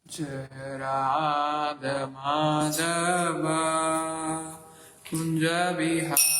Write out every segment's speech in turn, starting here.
जय राधा माधव कुंज बिहारी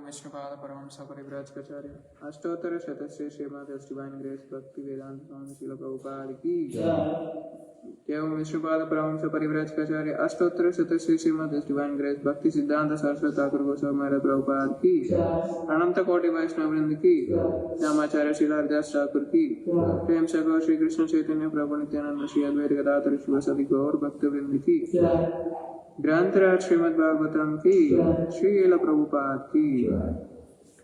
विष्णुपाद परमहंस परिव्राजकाचार्य अष्टोत्तर शतश्री श्रीमद श्रीवाणी ग्रेस भक्ति वेदांत स्वामी शिल प्रभुपाद की एवं विष्णुपाद परमहंस परिव्राजकाचार्य अष्टोत्तर शतश्री श्रीमद डिवाइन ग्रेस भक्ति सिद्धांत सरस्वती ठाकुर गोस्वामी महाराज प्रभुपाद की, अनंत कोटि वैष्णव वृंद की, रामाचार्य श्रीलादास ठाकुर की, प्रेम से गौर श्री कृष्ण चैतन्य प्रभु नित्यानंद श्री अद्वैत गदाधर शिवसदि गौर भक्त वृंद की, ग्रंथराज श्रीमद् भागवतम की, श्रील प्रभुपाद की।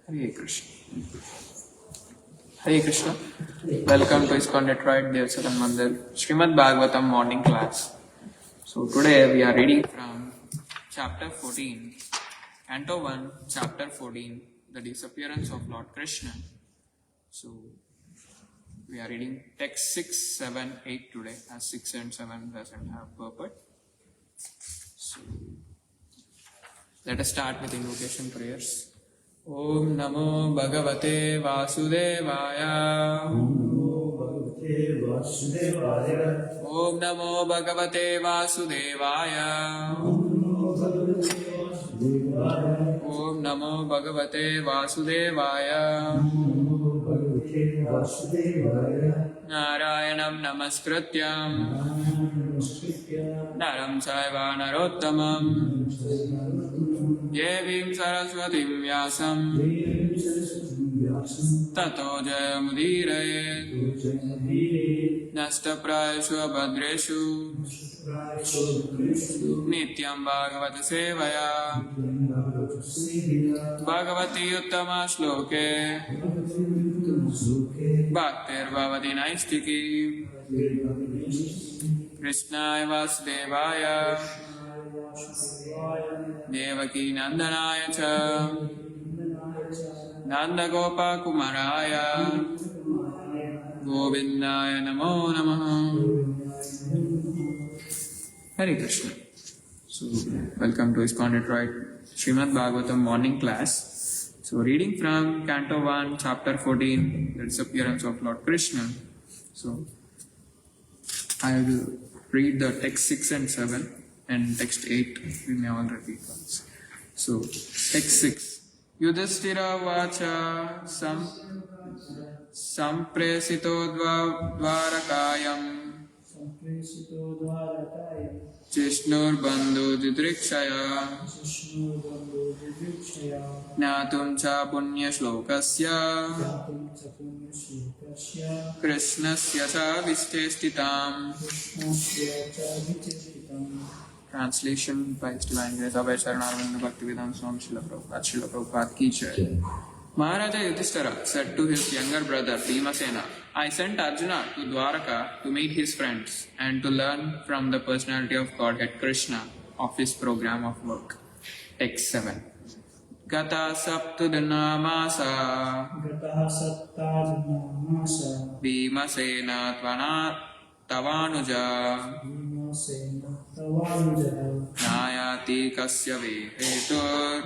हरे Krishna. Hare Krishna. Welcome to ISKCON Detroit Devsadan Mandir Shrimadbhagavatam morning class. So today we are reading from chapter 14, Canto 1, chapter 14, the disappearance of Lord Kṛṣṇa. So we are reading text 6, 7, 8 today, as 6 and 7 doesn't have purport. So let us start with invocation prayers. Om Namo Bhagavate Vasudevaya. Om Namo Bhagavate Vasudevaya. Om Namo Bhagavate Vasudevaya. Narayanam Namaskrityam Naram Saiva Narottamam Devim Saraswatim Vyasam Tato Jayamudiraye Nastaprayeshu Abhadreshu Nityam Bhagavata Sevaya Bhagavati Uttama Shloke Bhaktir Bhavati Naistiki Krishnaya Vasudevaya Devaki Nandanaya Cha Nanda Gopa Kumaraya Govindaya Namo Namaha. Hare Krishna. So, welcome to ISKCON Detroit Shrimadbhagavatam morning class. So, reading from Canto 1, chapter 14, the disappearance of Lord Kṛṣṇa. So, I will read the text 6 and 7 and text 8. We may all repeat once. So, text 6. Yudhishthira vacha sampresito dvarakayam Jishnur bandhu didrikshaya Natum cha punya shlokasya Krishnasya cha vistestitam. Translation by His Divine Grace of Charanarvinda Bhaktivedanta Swami Srila Prabhupada ki jai. Maharaja Yudhishthira said to his younger brother Bhimasena, I sent Arjuna to Dwaraka to meet his friends and to learn from the personality of Godhead Kṛṣṇa of his program of work. Text 7. Gata saptudinamasa Bhimasena tavanuja Nayati kasya vehetur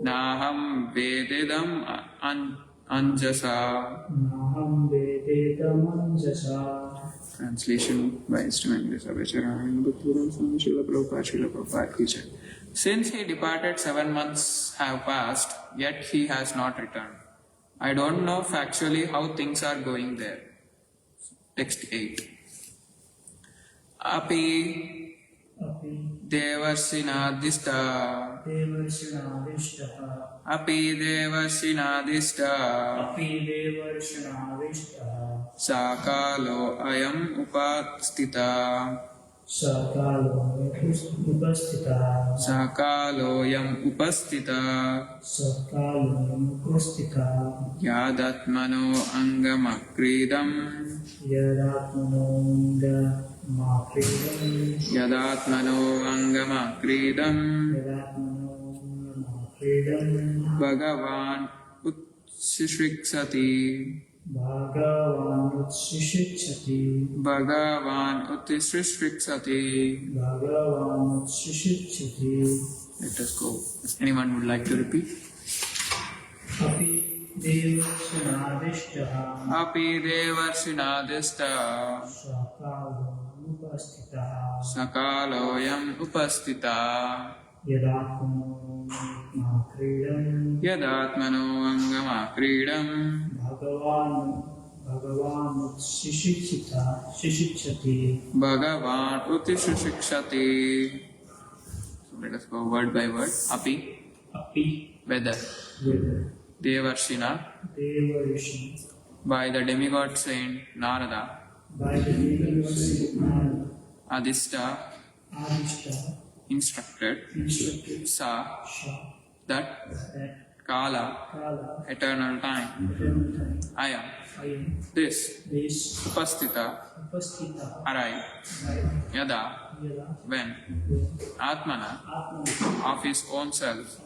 Naham vededam anjasa. Translation by His Divine Grace of Charanarvinda Bhaktivedanta Swami Srila Prabhupada ki jai. Since he departed 7 months have passed, yet he has not returned. I don't know factually how things are going there. Text 8. Api Devarsinadista Api Devarsinadista Sakalo ayam upastita Sakalo yam upastita Yadatmano angamakridam Yadatmano angamakridam Bhagavan utsishriksati Bhagavan utsishriksati. Let us go. Anyone would like to repeat? Api Devarsinadista Sakaloyam upastita Yadatmano angamakridam Bhagavan Shishikshati. Bhagavan Utishushikshati. So let us go word by word. Api. Whether. Devarshina. By the demigod saint Narada. Adhishta. Instructed. Sa. That. Kala. Eternal time. Ayam. This. Upasthita. Arrive. Yada. When. Atmana. Of his own self.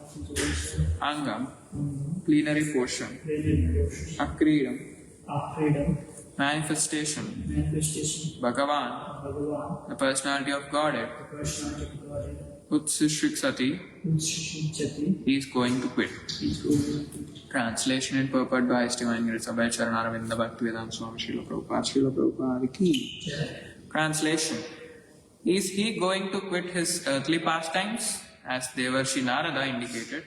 Angam. Plenary portion. Akridam. Manifestation. Bhagavan. The personality of Godhead. Utsishriksati. He is going to quit. Translation and purport by His Divine Grace Abhay Charanaravinda Bhaktivedanta Swami Srila Prabhupada ki. Translation. Is he going to quit his earthly pastimes? As Devarshi Narada indicated.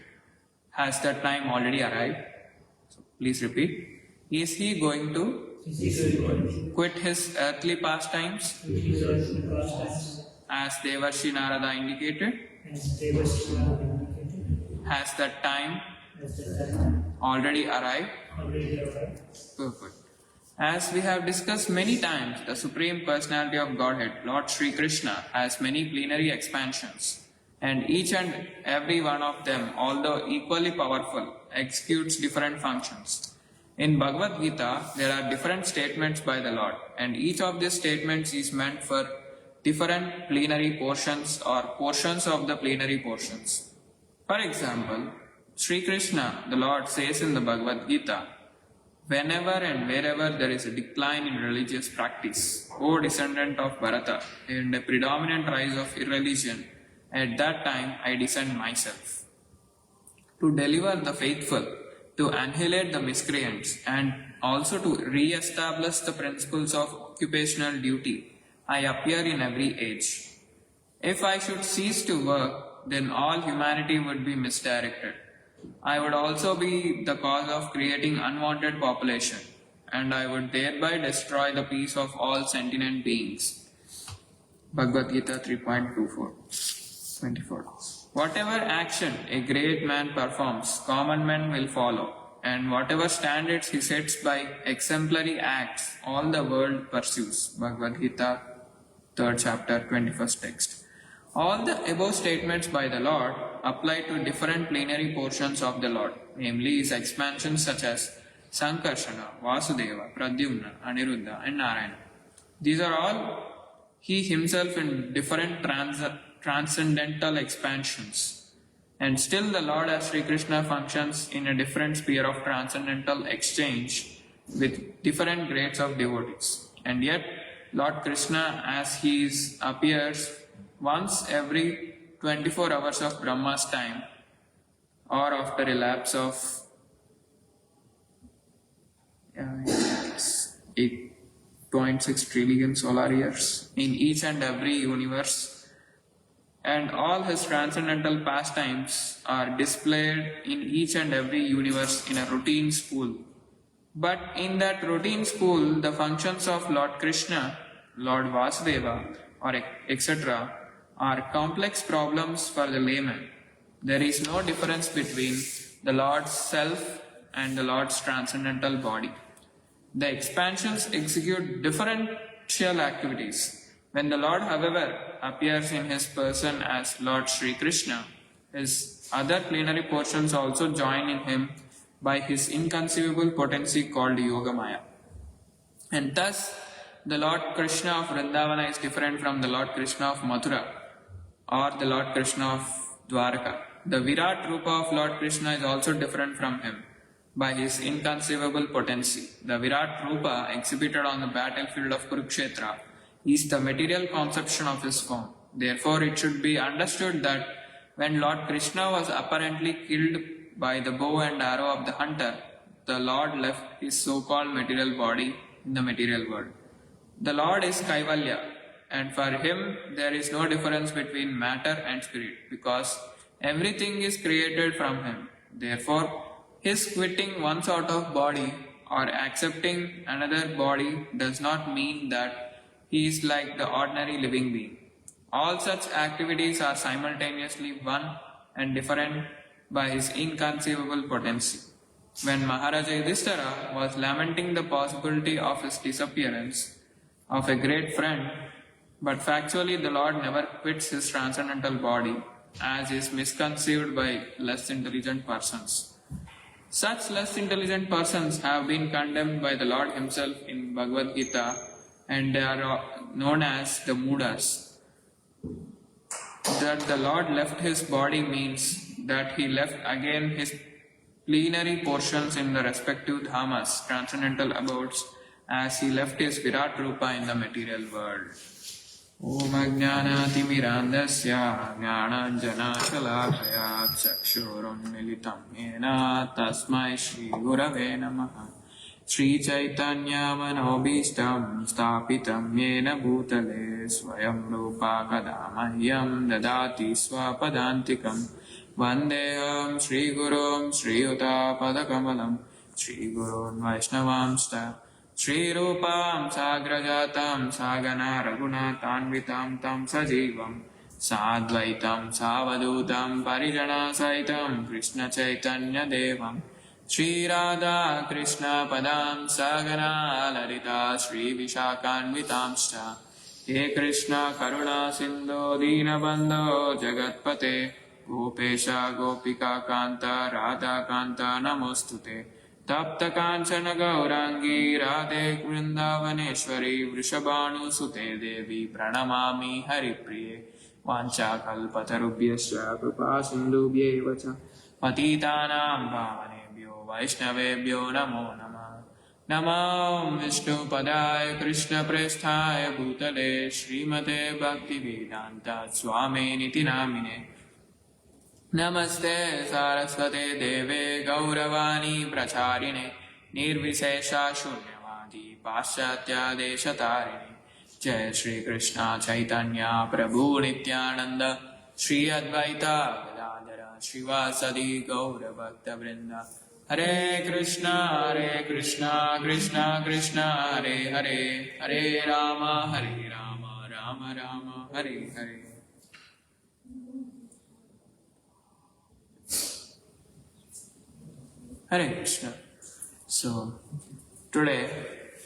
Has that time already arrived? So please repeat. Is he going to quit his earthly pastimes? As Devarshi Narada indicated. Has that time already arrived? Perfect. As we have discussed many times, the Supreme Personality of Godhead, Lord Sri Kṛṣṇa, has many plenary expansions, and each and every one of them, although equally powerful, executes different functions. In Bhagavad Gita, there are different statements by the Lord, and each of these statements is meant for different plenary portions or portions of the plenary portions. For example, Sri Kṛṣṇa, the Lord, says in the Bhagavad Gita, whenever and wherever there is a decline in religious practice, O descendant of Bharata, and a predominant rise of irreligion, at that time I descend myself. To deliver the faithful, to annihilate the miscreants, and also to re-establish the principles of occupational duty, I appear in every age. If I should cease to work, then all humanity would be misdirected. I would also be the cause of creating unwanted population, and I would thereby destroy the peace of all sentient beings. Bhagavad Gita 3.24. Whatever action a great man performs, common men will follow, and whatever standards he sets by exemplary acts, all the world pursues. Bhagavad Gita 3rd chapter, 21st text. All the above statements by the Lord apply to different plenary portions of the Lord, namely His expansions such as Sankarsana, Vasudeva, Pradyumna, Aniruddha and Narayana. These are all He Himself in different transcendental expansions. And still the Lord as Sri Kṛṣṇa functions in a different sphere of transcendental exchange with different grades of devotees. And yet Lord Kṛṣṇa as He appears once every 24 hours of Brahma's time, or after a lapse of 8.6 trillion solar years in each and every universe, and all His transcendental pastimes are displayed in each and every universe in a routine spool. But in that routine spool, the functions of Lord Kṛṣṇa, Lord Vasudeva, or etc. are complex problems for the layman. There is no difference between the Lord's self and the Lord's transcendental body. The expansions execute differential activities. When the Lord, however, appears in His person as Lord Sri Kṛṣṇa, His other plenary portions also join in Him by His inconceivable potency called Yogamaya. And thus, the Lord Kṛṣṇa of Vrindavana is different from the Lord Kṛṣṇa of Mathura or the Lord Kṛṣṇa of Dwaraka. The Virat Rupa of Lord Kṛṣṇa is also different from Him by His inconceivable potency. The Virat Rupa exhibited on the battlefield of Kurukshetra is the material conception of His form. Therefore, it should be understood that when Lord Kṛṣṇa was apparently killed by the bow and arrow of the hunter, the Lord left His so-called material body in the material world. The Lord is Kaivalya, and for Him there is no difference between matter and spirit, because everything is created from Him. Therefore, His quitting one sort of body or accepting another body does not mean that he is like the ordinary living being. All such activities are simultaneously one and different by his inconceivable potency. When Maharaja Yudhishthira was lamenting the possibility of his disappearance of a great friend, but factually the Lord never quits his transcendental body, as is misconceived by less intelligent persons. Such less intelligent persons have been condemned by the Lord himself in Bhagavad Gita, and they are known as the Mudas. That the Lord left his body means that he left again his plenary portions in the respective dhamas, transcendental abodes, as he left his Virat Rupa in the material world. Om Ajnanatimirandasya Jnananjanashalakaya Chakshurunmilitam Yena Tasmai Shri Gurave Namaha Shri Chaitanya Manobishtam Stapitam Yena Bhutale Swayam Rupa Kadamahyam Dadati Swapadantikam Vandeham Shri Gurum Shri Yuta Padakamalam Shri Gurun Vaishnavamsta Shri Rupam Sagrajatam Sagana Raghunatanvitam Tam Sajivam Sadvaitam Savadutam Parijana Saitam Krishna Chaitanya Devam Shri Radha Krishna Padam Sagana Lalita Shri Vishakanvitamscha He Krishna Karuna Sindho Dinabandho Jagatpate Gopesha Gopika Kanta Radha Kanta Namostute Tapta Kanchana Gaurangi Radhe Vrindavaneshwari Vrishabhanu Sute Devi Pranamami Haripriye Vancha Kalpatarubhyasya Kripa Sindhubhyev Cha Patitanam Bhavanebhyo Vaishnavebhyo Namo Namah Namo Vishnu Padaya Krishna Presthaya Bhutale Srimate Bhaktivedanta Swami Niti Namine Namaste Saraswate Deve Gauravani Pracharine Nirvisesha Shunyavadi Paschatya Deshatarine Jai Shri Krishna Chaitanya Prabhu Nityananda Shri Advaita Gadadhara Srivasadi Gaura Bhakta Vrinda Hare Krishna Krishna Krishna Hare Hare Hare Rama Rama Rama Hare Hare. Hare Krishna. So today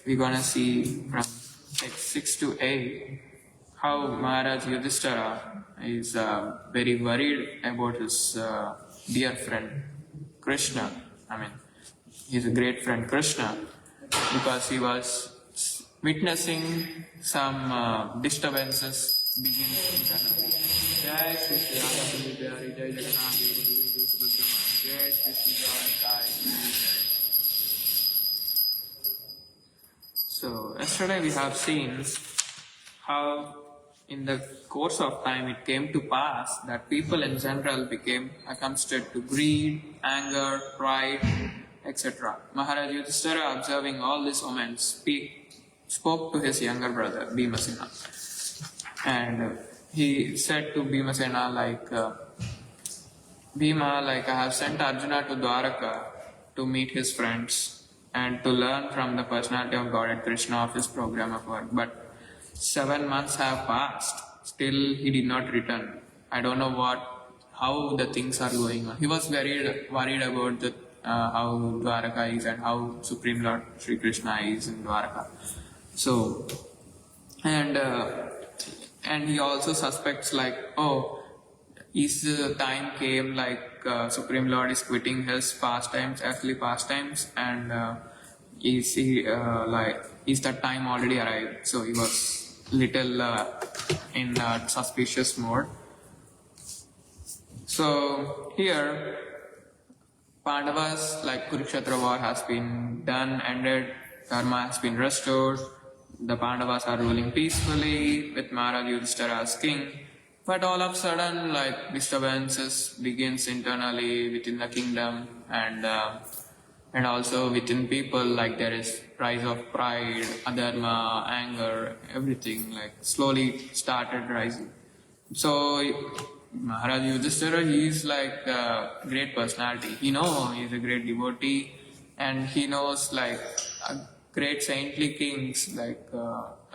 we're gonna see from text 6 to 8 how Maharaj Yudhishthira is very worried about his dear friend Kṛṣṇa. He's a great friend Kṛṣṇa, because he was witnessing some disturbances begin internally. Jai Shri Shri Radha Jai Jagannath Jai Shri Shri Jai. So yesterday we have seen how in the course of time it came to pass that people in general became accustomed to greed, anger, pride, etc. Maharaj Yudhishthira, observing all these moments, spoke to his younger brother Bhimasena, and he said to Bhimasena Bhima, I have sent Arjuna to Dwaraka to meet his friends and to learn from the personality of Godhead Kṛṣṇa of his program of work. But 7 months have passed, still he did not return. I don't know how the things are going on. He was very worried about how Dwaraka is and how Supreme Lord Sri Krishna is in Dwaraka. So, and he also suspects is the time came Supreme Lord is quitting his pastimes, earthly pastimes, and is that time already arrived? So he was little in suspicious mode. So here Pandavas, Kurukshetra war has been done, ended, Dharma has been restored, the Pandavas are ruling peacefully with Maharaj Yudhishthira as king. But all of a sudden, disturbances begins internally within the kingdom, and also within people, there is rise of pride, adharma, anger, everything slowly started rising. So Maharaj Yudhishthira, he is a great personality. He knows he is a great devotee, and he knows like great saintly kings like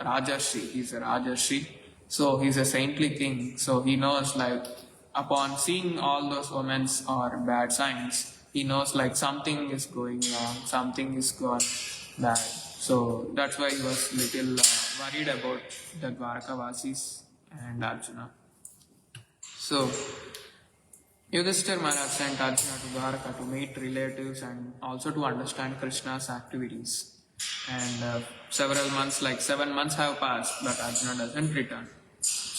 Rajarshi. He's a Rajarshi, so he's a saintly king. So he knows like upon seeing all those omens or bad signs, he knows like something is going wrong, something is gone bad. So that's why he was little worried about the Dwarkavasis and Arjuna. So Yudhishthira Maharaj sent Arjuna to Dwarka to meet relatives and also to understand Krishna's activities. And several months, like 7 months have passed, but Arjuna doesn't return.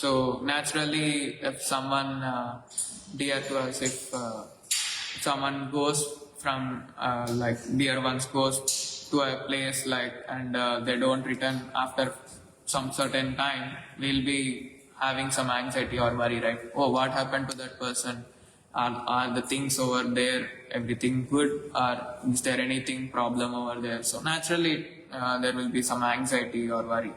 So naturally, if someone dear to us, if someone goes from like dear ones goes to a place like and they don't return after some certain time, we'll be having some anxiety or worry, right? Oh, what happened to that person? Are the things over there everything good, or is there anything problem over there? So naturally there will be some anxiety or worry.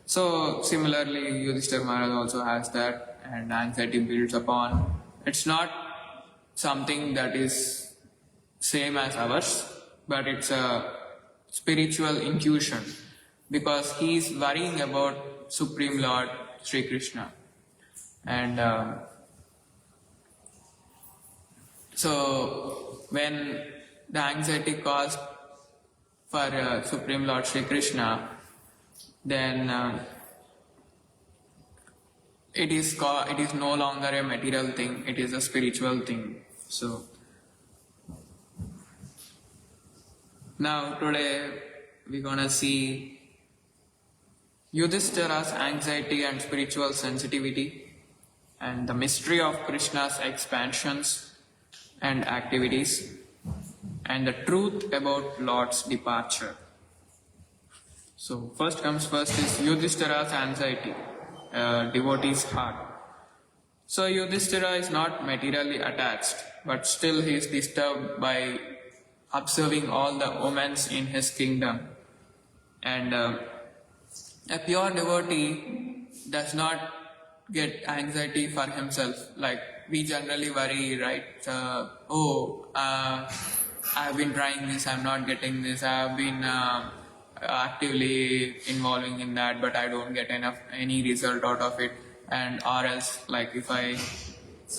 So similarly Yudhishthira Maharaj also has that, and anxiety builds upon. It's not something that is same as ours, but it's a spiritual intuition, because he is worrying about Supreme Lord Sri Krishna. And so when the anxiety caused for Supreme Lord Sri Krishna, then it is no longer a material thing, it is a spiritual thing. So now today we're gonna see Yudhishthira's anxiety and spiritual sensitivity, and the mystery of Krishna's expansions and activities, and the truth about Lord's departure. So first comes first is Yudhishthira's anxiety, devotee's heart. So Yudhishthira is not materially attached, but still he is disturbed by observing all the omens in his kingdom. And a pure devotee does not get anxiety for himself. Like we generally worry, right? I've been trying this, I'm not getting this, I've been actively involving in that, but I don't get any result out of it. And or else, like if I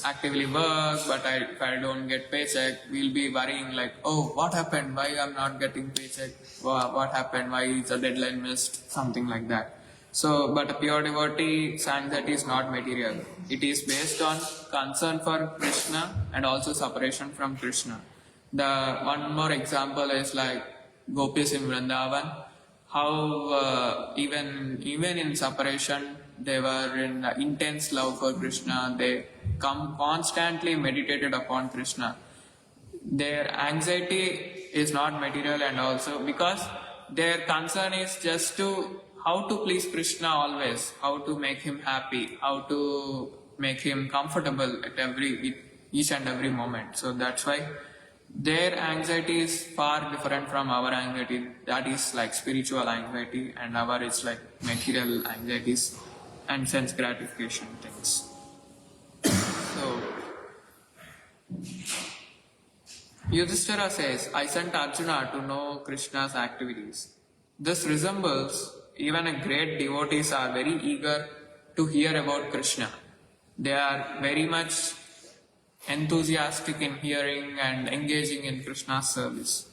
actively work but if I don't get paycheck, we'll be worrying like, oh, what happened, why I'm not getting paycheck, what happened, why is the deadline missed, something like that. So but a pure devotee's anxiety is not material, it is based on concern for Krishna and also separation from Krishna. The one more example is like gopis in Vrindavan, how even in separation they were in intense love for Krishna, they constantly meditated upon Krishna. Their anxiety is not material, and also because their concern is just to how to please Krishna always, how to make him happy, how to make him comfortable at each and every moment. So that's why their anxiety is far different from our anxiety. That is like spiritual anxiety, and our is like material anxieties and sense gratification things. So Yudhishthira says, I sent Arjuna to know Krishna's activities. This resembles even a great devotees are very eager to hear about Krishna. They are very much enthusiastic in hearing and engaging in Krishna's service.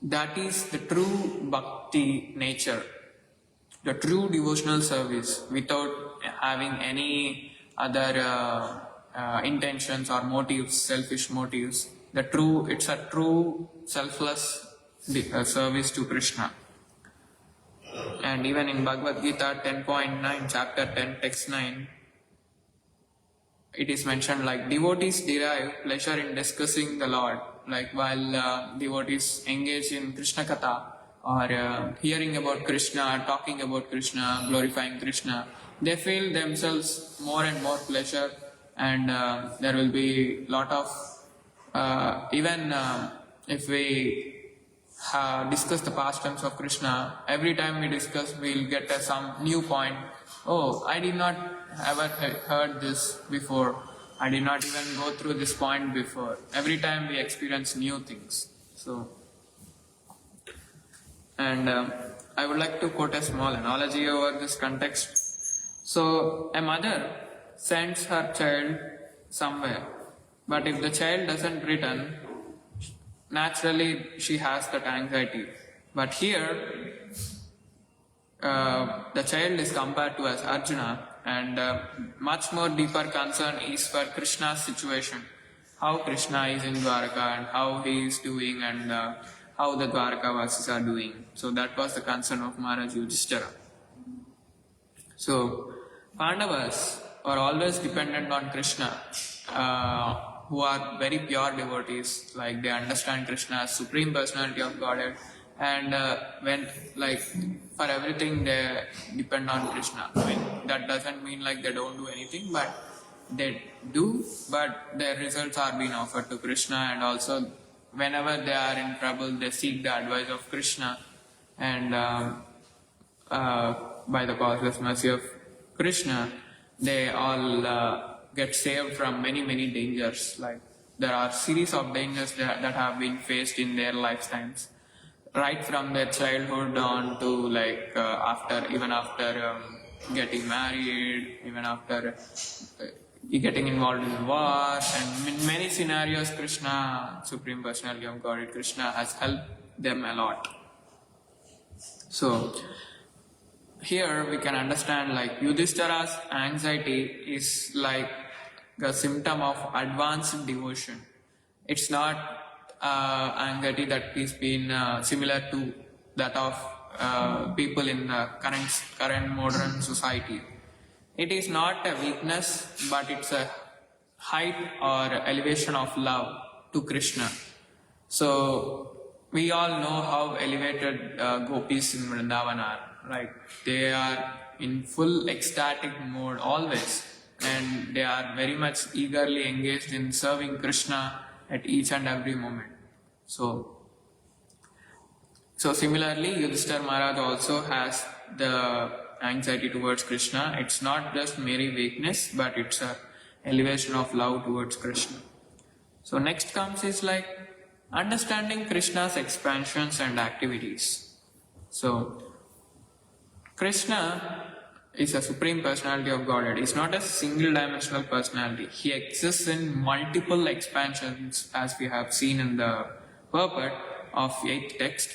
That is the true bhakti nature, the true devotional service without having any other intentions or motives, selfish motives. It's a true selfless service to Krishna. And even in Bhagavad Gita 10.9, chapter 10, text 9, it is mentioned like devotees derive pleasure in discussing the Lord. Like while devotees engage in Krishna Katha or hearing about Krishna, talking about Krishna, glorifying Krishna, they feel themselves more and more pleasure, and there will be lot of even if we discuss the pastimes of Krishna, every time we discuss, we'll get some new point. Oh, I did not ever heard this before. I did not even go through this point before. Every time we experience new things. So, and I would like to quote a small analogy over this context. So, a mother sends her child somewhere, but if the child doesn't return, naturally she has that anxiety. But here, the child is compared to as Arjuna, and much more deeper concern is for Krishna's situation. How Krishna is in Dwaraka and how he is doing, and how the Dwarkavasis are doing. So that was the concern of Maharaj Yudhishthira. So Pandavas are always dependent on Krishna, who are very pure devotees, like they understand Krishna as Supreme Personality of Godhead, and when like for everything they depend on Krishna. I mean, that doesn't mean like they don't do anything, but they do, but their results are being offered to Krishna, and also whenever they are in trouble they seek the advice of Krishna, and by the causeless mercy of Krishna they all get saved from many dangers. Like there are series of dangers that have been faced in their lifetimes, right from their childhood on to like even after getting married, even after getting involved in war, and in many scenarios Krishna, Supreme Personality of Godhead, Krishna has helped them a lot. So here we can understand like Yudhishthira's anxiety is like a symptom of advanced devotion. It's not anxiety that is been similar to that of people in the current modern society. It is not a weakness, but it's a height or elevation of love to Krishna. So we all know how elevated gopis in Vrindavan are. Like they are in full ecstatic mode always, and they are very much eagerly engaged in serving Krishna at each and every moment. So similarly, Yudhishthira Maharaj also has the anxiety towards Krishna. It's not just mere weakness, but it's a elevation of love towards Krishna. So next comes is like understanding Krishna's expansions and activities. So Krishna is a Supreme Personality of Godhead. He's not a single dimensional personality. He exists in multiple expansions, as we have seen in the purport of 8th text.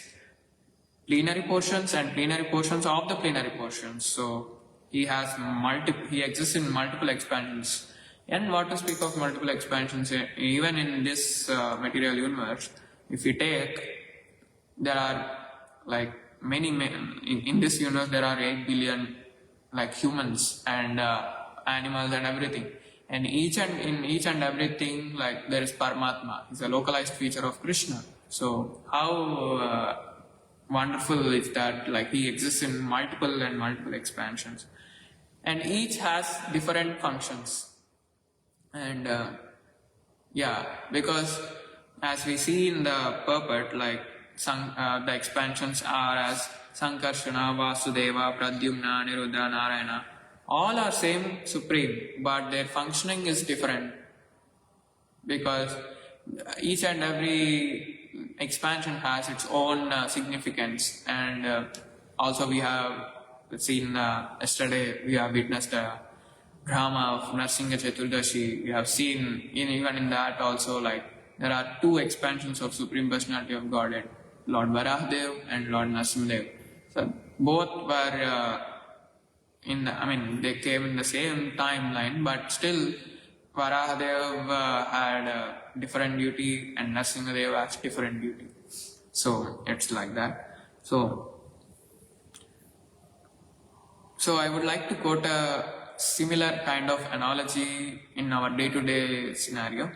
Plenary portions and plenary portions of the plenary portions. So he exists in multiple expansions. And what to speak of multiple expansions, even in this material universe, if we take, there are like many in this universe there are 8 billion like humans and animals and everything. And in each and everything, like there is Paramatma. It's a localized feature of Krishna. So how wonderful is that, like he exists in multiple expansions, and each has different functions. And because as we see in the purport, like the expansions are as Sankarshana, Vasudeva, Pradyumna, Niruddha, Narayana. All are same Supreme, but their functioning is different, because each and every expansion has its own significance. And also we have seen yesterday, we have witnessed a drama of Narsingha Chaturdashi. We have seen even in that also, like there are 2 expansions of Supreme Personality of Godhead, Lord Varahadev and Lord Narasimhadev. So both were they came in the same timeline, but still Varahadev had a different duty and Narasimhadev has different duty. So it's like that. So I would like to quote a similar kind of analogy in our day-to-day scenario.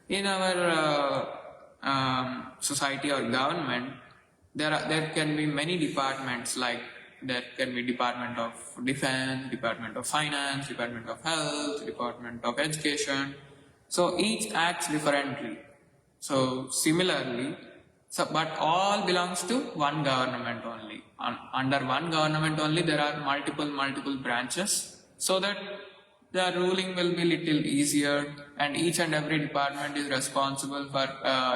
In our society or government, there can be many departments, like there can be Department of Defense, Department of Finance, Department of Health, Department of Education. So each acts differently. So similarly, but all belongs to one government only. Under one government only there are multiple branches, so that the ruling will be little easier, and each and every department is responsible for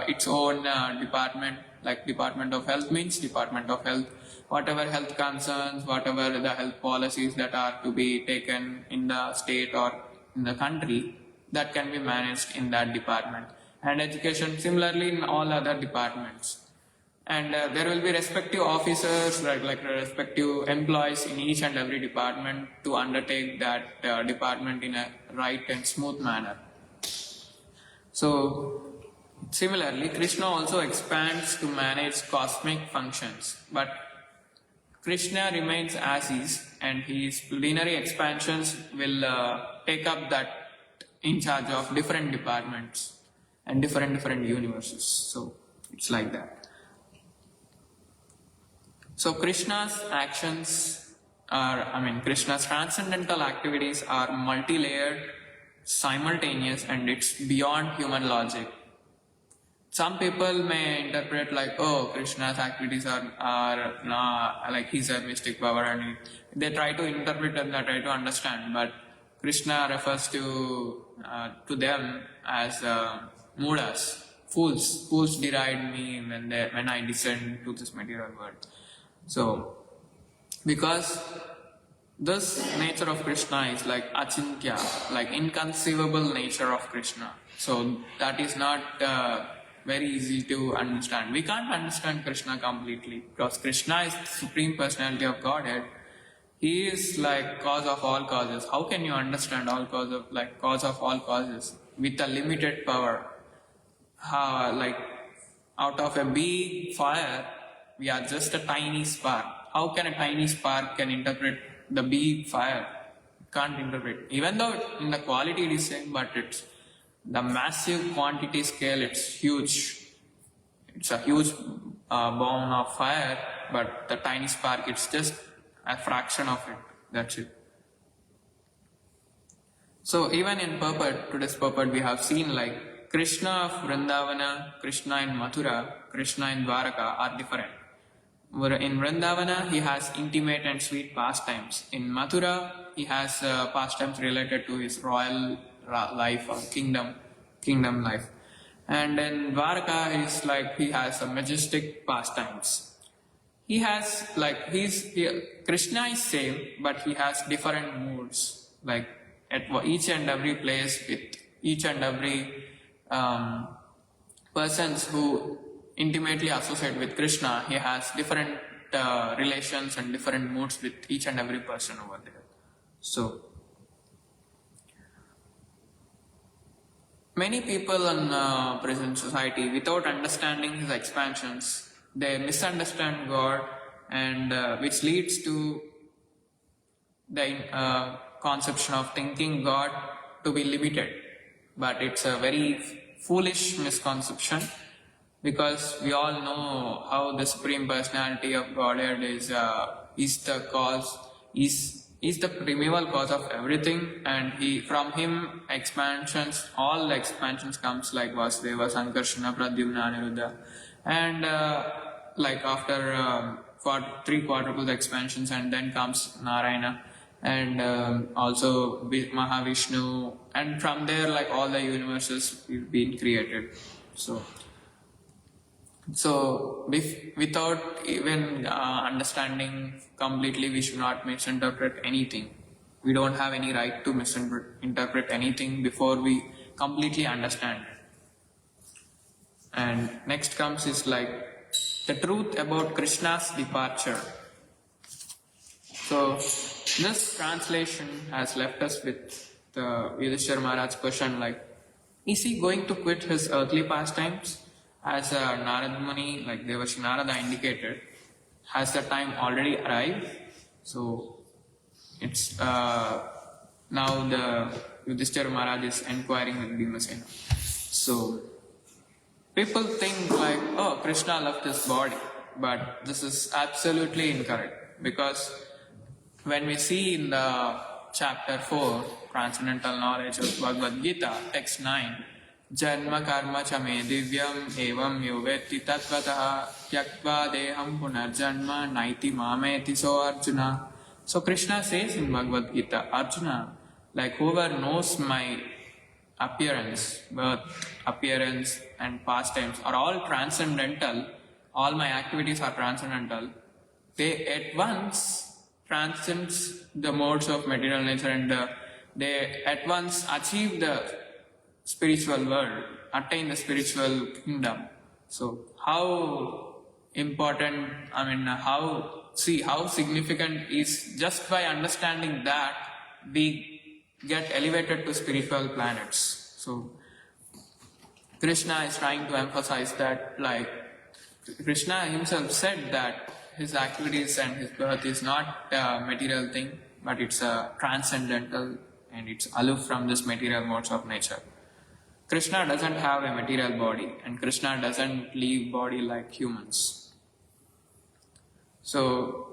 its own department. Like Department of Health means Department of Health. Whatever health concerns, whatever the health policies that are to be taken in the state or in the country, that can be managed in that department. And education similarly in all other departments. And there will be respective officers, like respective employees in each and every department to undertake that department in a right and smooth manner. So similarly, Kṛṣṇa also expands to manage cosmic functions, but Kṛṣṇa remains as is, and his plenary expansions will take up that in charge of different departments and different universes. So it's like that. So Kṛṣṇa's actions Kṛṣṇa's transcendental activities are multi-layered, simultaneous, and it's beyond human logic. Some people may interpret like, oh, Kṛṣṇa's activities are not, like he's a mystic power, and they try to interpret and they try to understand, but Kṛṣṇa refers to them as mudas, fools. Fools deride me when I descend to this material world. So, because this nature of Kṛṣṇa is like achintya, like inconceivable nature of Kṛṣṇa. So that is not very easy to understand. We can't understand Kṛṣṇa completely because Kṛṣṇa is the Supreme Personality of Godhead. He is like cause of all causes. How can you understand cause of all causes with a limited power? Like out of a big fire, we are just a tiny spark. How can a tiny spark can interpret the big fire? Can't interpret. Even though in the quality it is same, but it's the massive quantity scale, it's huge. It's a huge bone of fire, but the tiny spark, it's just a fraction of it. That's it. So even in purport, today's purport, we have seen like Kṛṣṇa of Vrindavana, Kṛṣṇa in Mathura, Kṛṣṇa in Dwaraka are different. In Vrindavana, he has intimate and sweet pastimes. In Mathura, he has pastimes related to his royal life or kingdom life. And in Dwaraka, he has a majestic pastimes. He has Kṛṣṇa is same, but he has different moods. Like at each and every place, with each and every persons who intimately associate with Kṛṣṇa, he has different relations and different moods with each and every person over there. So many people in present society, without understanding his expansions, they misunderstand God, and which leads to the conception of thinking God to be limited. But it's a very foolish misconception, because we all know how the Supreme Personality of Godhead is the cause, is the primeval cause of everything, and from him expansions, all the expansions comes like Vasudeva, Sankarsana, Pradyumna, Aniruddha, and after 3 quadruple expansions, and then comes Narayana, and also Mahavishnu, and from there all the universes have been created. So without even understanding completely, we should not misinterpret anything. We don't have any right to misinterpret anything before we completely understand. And next comes is the truth about Kṛṣṇa's departure. So this translation has left us with the Yudhishthira Maharaj's question, is he going to quit his earthly pastimes? As Narad Muni, Devarshi Narada indicated, has the time already arrived? So it's now the Yudhishthira Maharaj is inquiring with Bhimasena. So people think Kṛṣṇa left his body, but this is absolutely incorrect, because when we see in the chapter 4, Transcendental Knowledge of Bhagavad Gita, text 9, Janma karma cha me divyam evam yovetti tattvataha tyaktva deham punarjanma naiti mameti so Arjuna. So Kṛṣṇa says in Bhagavad Gita, Arjuna, like whoever knows my appearance, birth, appearance and pastimes are all transcendental, all my activities are transcendental, they at once transcends the modes of material nature, and they at once achieve the spiritual world, attain the spiritual kingdom. So how important, how significant is just by understanding that we get elevated to spiritual planets. So Krishna is trying to emphasize that, like Krishna himself said that his activities and his birth is not a material thing, but it's a transcendental and it's aloof from this material modes of nature. Krishna doesn't have a material body, and Krishna doesn't leave body like humans. So,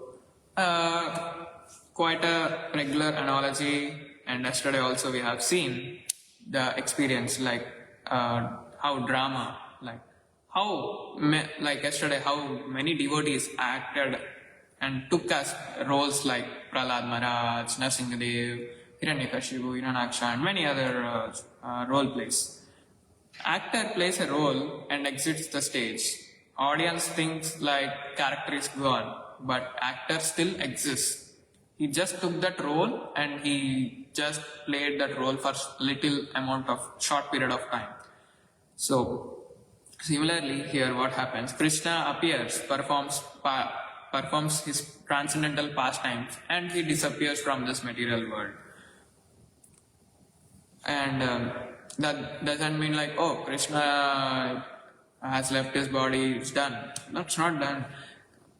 quite a regular analogy, and yesterday also we have seen the experience, like how drama, yesterday how many devotees acted and took as roles like Prahlad Maharaj, Nrsimhadev, Hiranyakashipu, Hiranyaksha and many other role plays. Actor plays a role and exits the stage. Audience thinks like character is gone, but actor still exists. He just took that role and he just played that role for little amount of short period of time. So similarly here what happens, Krishna appears, performs his transcendental pastimes and he disappears from this material world. And that doesn't mean like, oh, Krishna has left his body, it's done. That's not done.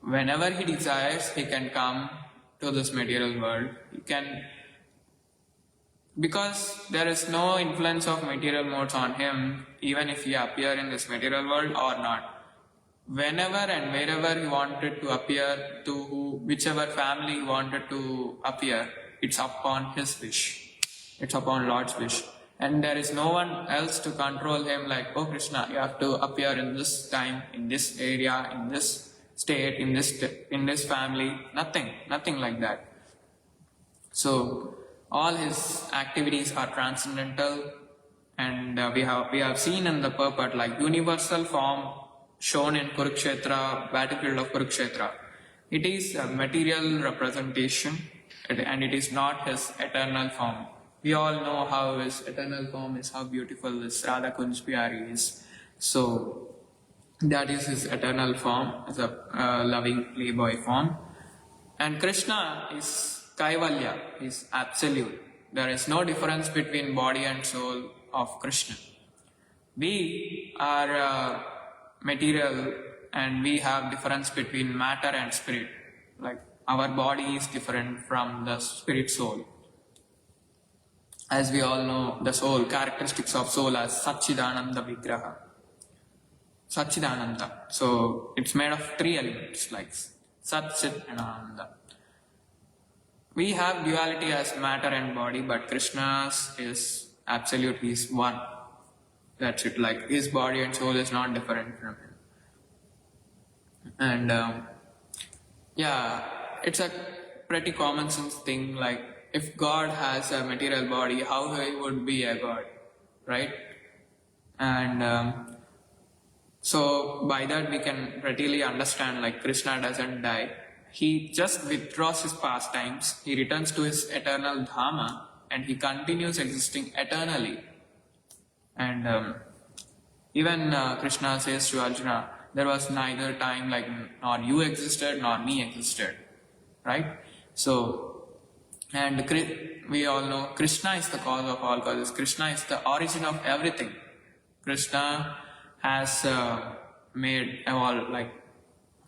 Whenever he desires, he can come to this material world. He can, because there is no influence of material modes on him, even if he appear in this material world or not. Whenever and wherever he wanted to appear, to whichever family he wanted to appear, it's upon his wish. It's upon Lord's wish. And there is no one else to control him like, oh Krishna, you have to appear in this time, in this area, in this state, in this family. Nothing like that. So all his activities are transcendental, and we have seen in the purport like universal form shown in Kurukshetra, battlefield of Kurukshetra. It is a material representation, and it is not his eternal form. We all know how his eternal form is, how beautiful this Radha Kunj Pyari is. So that is his eternal form, as a loving playboy form. And Krishna is Kaivalya, is absolute. There is no difference between body and soul of Krishna. We are material and we have difference between matter and spirit. Like our body is different from the spirit soul. As we all know, the soul, characteristics of soul as Satchidananda Vigraha. Satchidananda. So it's made of 3 elements like Sat, Chit and Ananda. We have duality as matter and body, but Krishna's is absolute, he is one. That's it, like his body and soul is not different from him. And it's a pretty common sense thing, like if God has a material body, how he would be a God, right? And so by that we can readily understand like Krishna doesn't die. He just withdraws his pastimes, he returns to his eternal Dhamma, and he continues existing eternally. And even Krishna says to Arjuna, there was neither time like nor you existed nor me existed, right? So, and we all know Krishna is the cause of all causes. Krishna is the origin of everything. Krishna has made all, like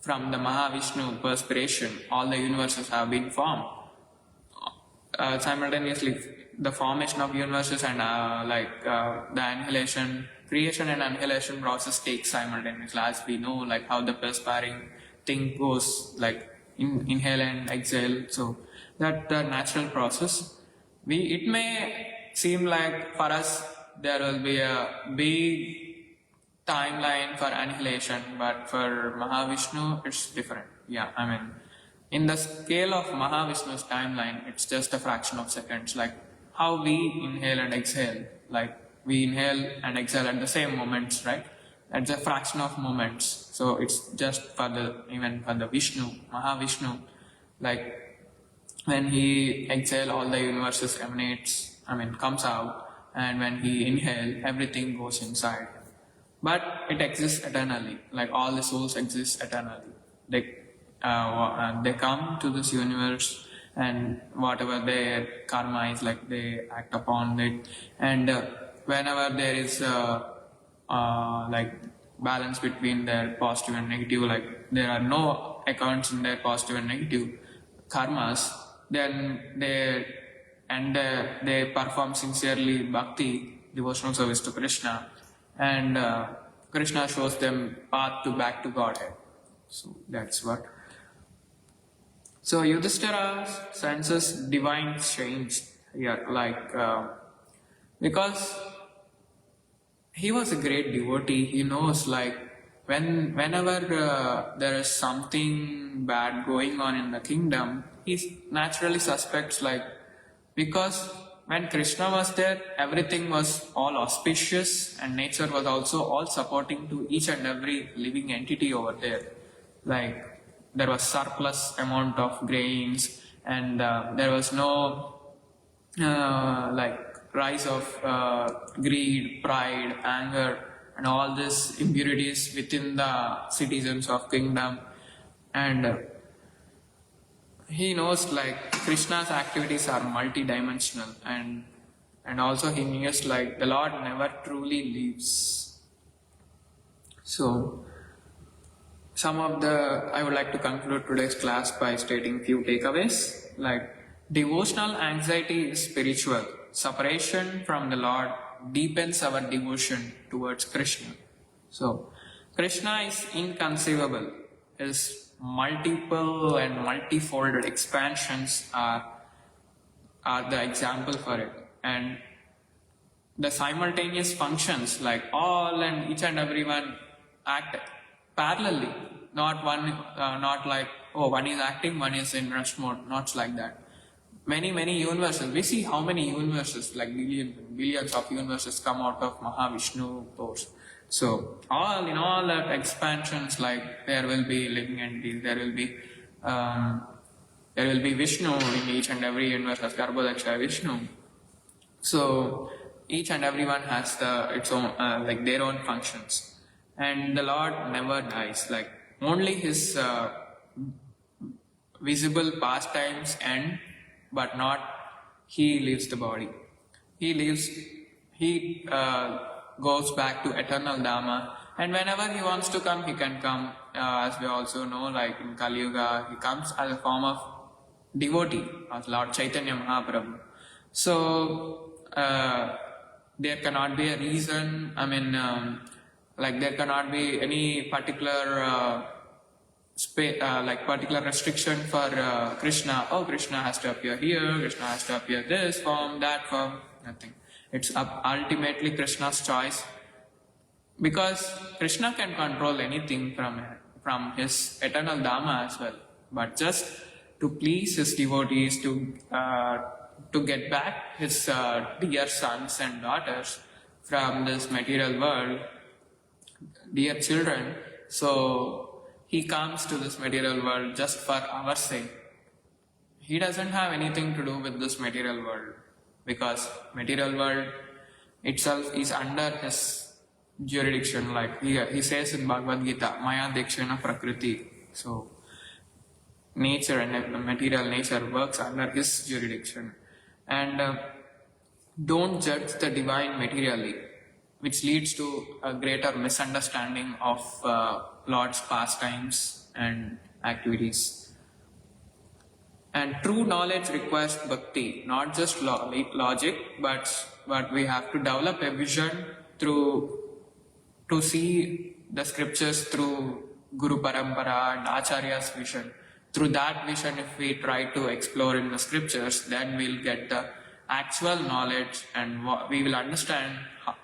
from the Mahavishnu perspiration, all the universes have been formed. Simultaneously, the formation of universes and the annihilation, creation and annihilation process takes simultaneously. As we know, like how the perspiring thing goes, like inhale and exhale. So that the natural process. It may seem like for us there will be a big timeline for annihilation, but for Mahavishnu it's different. Yeah, I mean, in the scale of Mahavishnu's timeline, it's just a fraction of seconds. Like how we inhale and exhale. Like we inhale and exhale at the same moments, right? That's a fraction of moments. So it's just for even for the Vishnu, Mahavishnu, like when he exhale, all the universes comes out, and when he inhale, everything goes inside. But it exists eternally, like all the souls exist eternally. They come to this universe, and whatever their karma is, like they act upon it, and whenever there is like balance between their positive and negative, like there are no accounts in their positive and negative karmas, then they perform sincerely bhakti, devotional service to Kṛṣṇa, and Kṛṣṇa shows them path back to Godhead. So that's what. So Yudhishthira senses divine change here, like because he was a great devotee. He knows, like whenever there is something bad going on in the kingdom, he naturally suspects, like, because when Kṛṣṇa was there, everything was all auspicious, and nature was also all supporting to each and every living entity over there. Like there was surplus amount of grains, and there was no like rise of greed, pride, anger, and all these impurities within the citizens of kingdom. And he knows, like, Krishna's activities are multidimensional, and also he knows, like, the Lord never truly leaves. So I would like to conclude today's class by stating few takeaways. Like, devotional anxiety is spiritual. Separation from the Lord deepens our devotion towards Kṛṣṇa. So Kṛṣṇa is inconceivable. His multiple and multifolded expansions are the example for it. And the simultaneous functions, like all and each and everyone act parallelly, not like, oh, one is acting, one is in rest mode, not like that. Many universes, we see how many universes, like billions of universes come out of Mahavishnu pores. So in all that expansions, like there will be living entities, there will be Vishnu in each and every universe as Garbhodaksha Vishnu. So each and everyone has its own like their own functions. And the Lord never dies. Like only his visible pastimes end, but not he leaves the body. He goes back to eternal Dhamma, and whenever he wants to come, he can come. As we also know, like in Kali Yuga, he comes as a form of devotee, as Lord Chaitanya Mahaprabhu. So there cannot be a reason, like there cannot be any particular particular restriction for Kṛṣṇa. Oh, Kṛṣṇa has to appear here, Kṛṣṇa has to appear this form, that form, nothing. It's ultimately Kṛṣṇa's choice, because Kṛṣṇa can control anything from his eternal Dhamma as well. But just to please his devotees, to get back his dear sons and daughters from this material world, dear children, so he comes to this material world just for our sake. He doesn't have anything to do with this material world, because material world itself is under his jurisdiction. Like he says in Bhagavad Gita, Maya Dekshana Prakriti. So nature and material nature works under his jurisdiction. And don't judge the divine materially, which leads to a greater misunderstanding of Lord's pastimes and activities. And true knowledge requires bhakti, not just logic, but we have to develop a vision to see the scriptures through Guru Parampara and Acharya's vision. Through that vision, if we try to explore in the scriptures, then we'll get the actual knowledge, and we will understand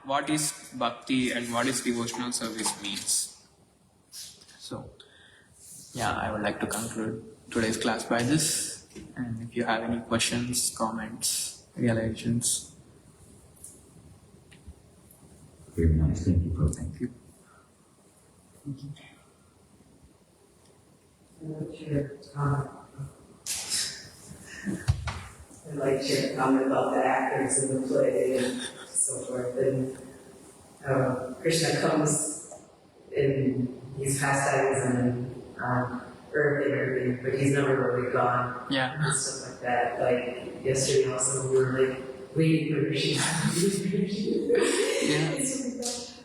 what is bhakti and what is devotional service means. So, yeah, I would like to conclude today's class by this. And if you have any questions, comments, realizations. Very nice. Thank you, Prabhu. Thank you. I'd like to share a comment about the actors in the play and so forth. And Kṛṣṇa comes in these pastimes and earth and everything, but he's never really gone. Yeah. And stuff like that. Like yesterday also we were like waiting for Kṛṣṇa. Yeah.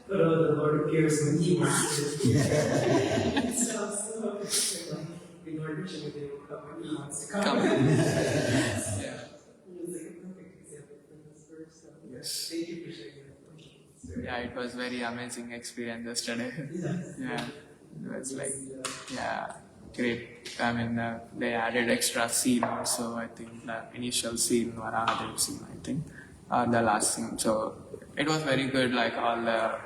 But the Lord appears when he wants to. So the Lord Kṛṣṇa will come when he wants to come. Come. Yeah. It was like a perfect example for this verse. So Yes. thank you for sharing that. Yeah, it was very amazing experience yesterday. Yeah, it was like, yeah, great. I mean, they added extra scene also. I think the initial scene or added scene, I think, or the last scene. So it was very good, like all the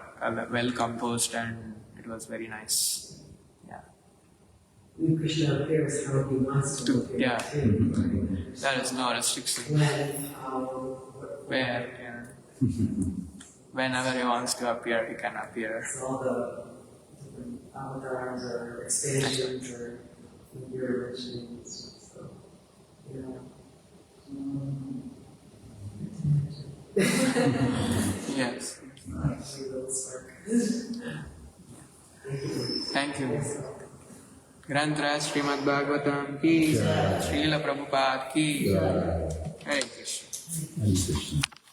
well composed, and it was very nice. Yeah. When Kṛṣṇa appears how he wants to appear. Yeah. Too. There is no restriction. When, Where, yeah. Whenever he wants to appear, he can appear. so all the different avatars or expansions or your mentioning stuff. So, yeah. Yes. Actually, little spark. Thank you. Grandra Shrimadbhagavatam ki, Srila Prabhupada ki, Hare Krishna. Hare Krishna.